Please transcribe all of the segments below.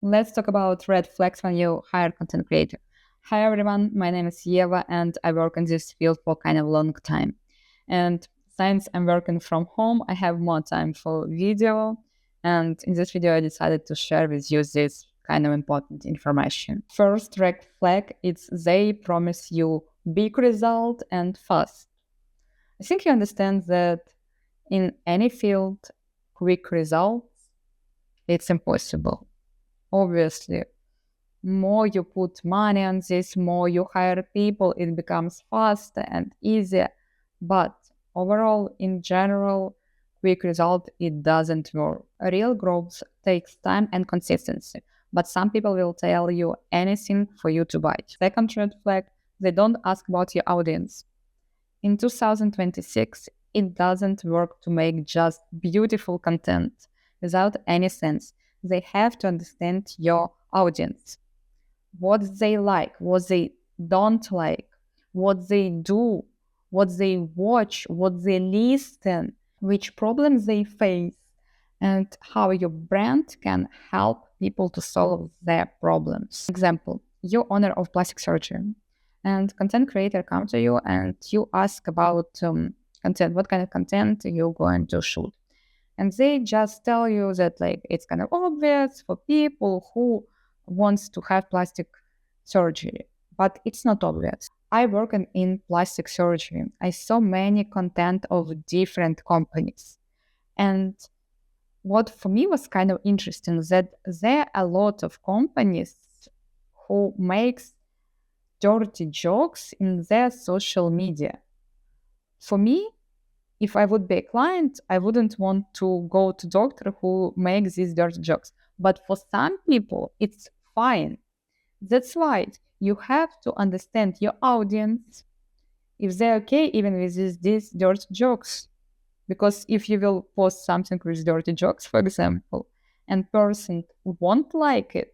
Let's talk about red flags when you hire content creator. Hi everyone, my name is Yeva and I work in this field for kind of long time. And since I'm working from home, I have more time for video. And in this video, I decided to share with you this kind of important information. First red flag is they promise you big result and fast. I think you understand that in any field, quick results, it's impossible. Obviously, more you put money on this, more you hire people, it becomes faster and easier. But overall, in general, quick result, it doesn't work. Real growth takes time and consistency. But some people will tell you anything for you to buy. Second red flag, they don't ask about your audience. In 2026, it doesn't work to make just beautiful content without any sense. They have to understand your audience, what they like, what they don't like, what they do, what they watch, what they listen, which problems they face, and how your brand can help people to solve their problems. Example, you're owner of plastic surgery and content creator come to you and you ask about content, what kind of content you're going to shoot. And they just tell you that like it's kind of obvious for people who wants to have plastic surgery, but it's not obvious. I work in plastic surgery. I saw many content of different companies. And what for me was kind of interesting that there are a lot of companies who makes dirty jokes in their social media. For me, if I would be a client, I wouldn't want to go to doctor who makes these dirty jokes. But for some people, it's fine. That's why you have to understand your audience if they're okay even with these dirty jokes. Because if you will post something with dirty jokes, for example, and person won't like it,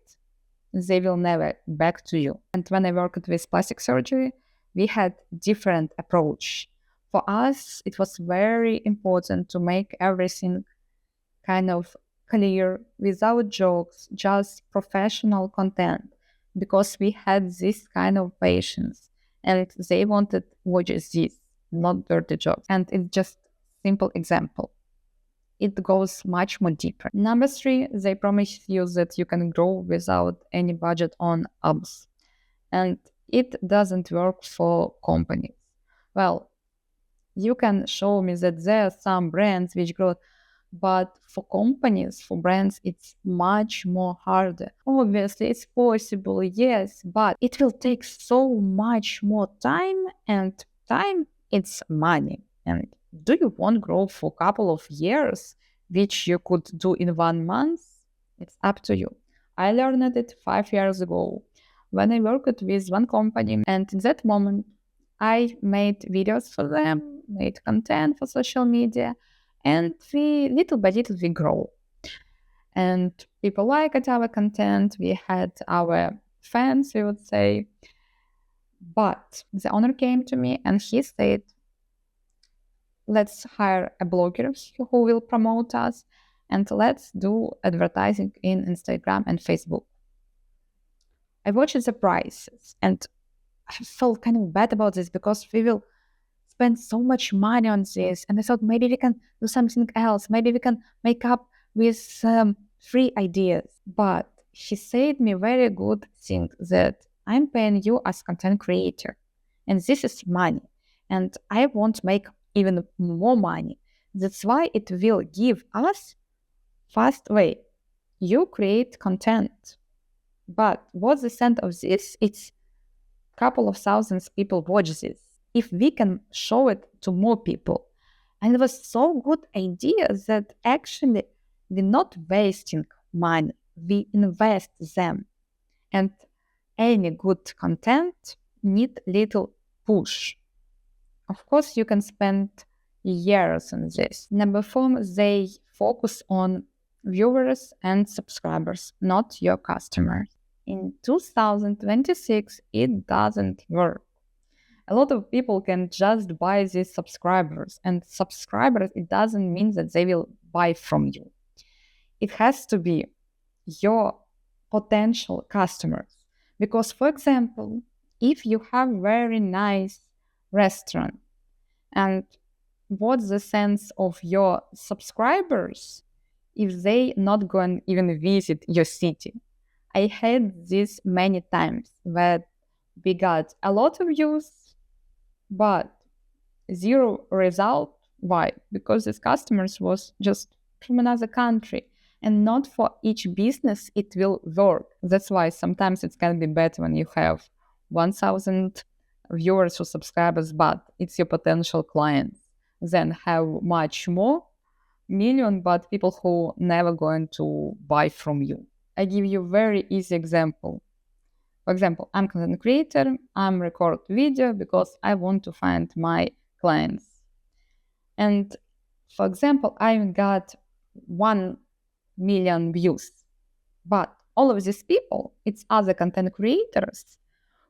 they will never back to you. And when I worked with plastic surgery, we had different approach. For us, it was very important to make everything kind of clear, without jokes, just professional content, because we had this kind of patients and they wanted watch this, not dirty jokes. And it's just simple example. It goes much more deeper. Number 3, they promise you that you can grow without any budget on ads. And it doesn't work for companies. Well, you can show me that there are some brands which grow, but for companies, for brands, it's much more harder. Obviously, it's possible, yes, but it will take so much more time, and time, it's money. And do you want growth for a couple of years, which you could do in 1 month? It's up to you. I learned it 5 years ago when I worked with one company, and in that moment, I made videos for them, made content for social media, and we little by little we grow. And people liked our content. We had our fans, we would say. But the owner came to me and he said, let's hire a blogger who will promote us and let's do advertising in Instagram and Facebook. I watched the prices and I felt kind of bad about this because we will spend so much money on this. And I thought maybe we can do something else. Maybe we can make up with free ideas. But he said me very good thing that I'm paying you as content creator. And this is money. And I want to make even more money. That's why it will give us fast way. You create content. But what's the sense of this? It's a couple of thousands people watch this. If we can show it to more people. And it was so good idea that actually we're not wasting money. We invest them. And any good content need little push. Of course, you can spend years on this. Number 4, they focus on viewers and subscribers, not your customers. In 2026, it doesn't work. A lot of people can just buy these subscribers, and subscribers, it doesn't mean that they will buy from you. It has to be your potential customers. Because, for example, if you have very nice restaurant, and what's the sense of your subscribers if they not going even visit your city? I had this many times that we got a lot of views, but zero result. Why? Because these customers was just from another country, and not for each business it will work. That's why sometimes it can be better when you have 1,000 viewers or subscribers, but it's your potential clients, than have much more million but people who never going to buy from you. I give you a very easy example. For example, I'm content creator, I'm record video because I want to find my clients. And for example, I got 1 million views, but all of these people, it's other content creators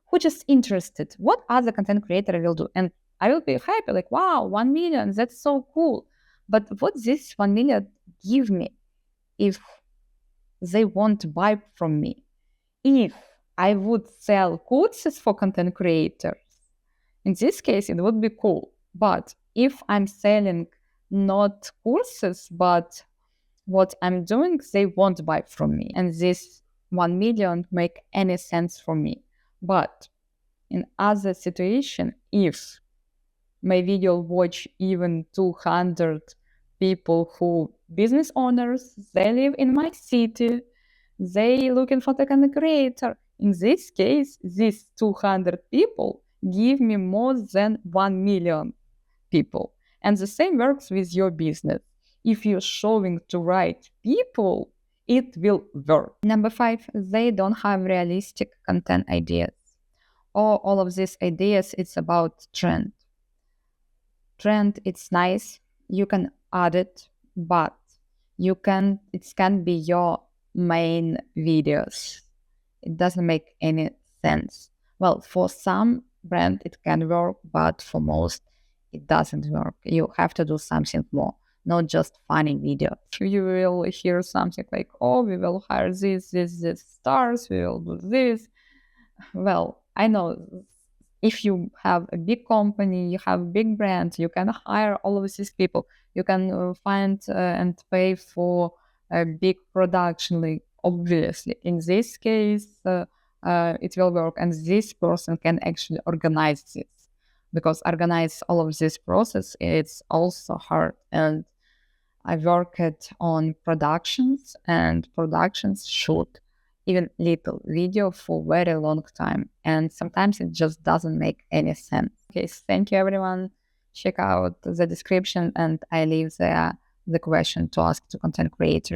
who just interested what other content creator will do. And I will be happy, like, wow, 1 million, that's so cool. But what this 1 million give me if they want to buy from me? If I would sell courses for content creators, in this case, it would be cool. But if I'm selling not courses, but what I'm doing, they won't buy from me. And this 1 million make any sense for me. But in other situation, if my video watch even 200 people who business owners, they live in my city, they looking for the content creator. In this case, these 200 people give me more than 1 million people. And the same works with your business. If you're showing to right people, it will work. Number 5, they don't have realistic content ideas. Or all of these ideas, it's about trend. Trend, it's nice, you can add it, but it can be your main videos. It doesn't make any sense. Well, for some brand it can work, but for most it doesn't work. You have to do something more, not just funny videos. You will hear something like, oh, we will hire this stars, we will do this. Well, I know if you have a big company, you have a big brand, you can hire all of these people. You can find and pay for a big production. Like, obviously, in this case, it will work, and this person can actually organize this, because organize all of this process, it's also hard. And I worked on productions, and productions shoot even little video for very long time, and sometimes it just doesn't make any sense. Okay, so thank you everyone. Check out the description, and I leave there the question to ask to content creators.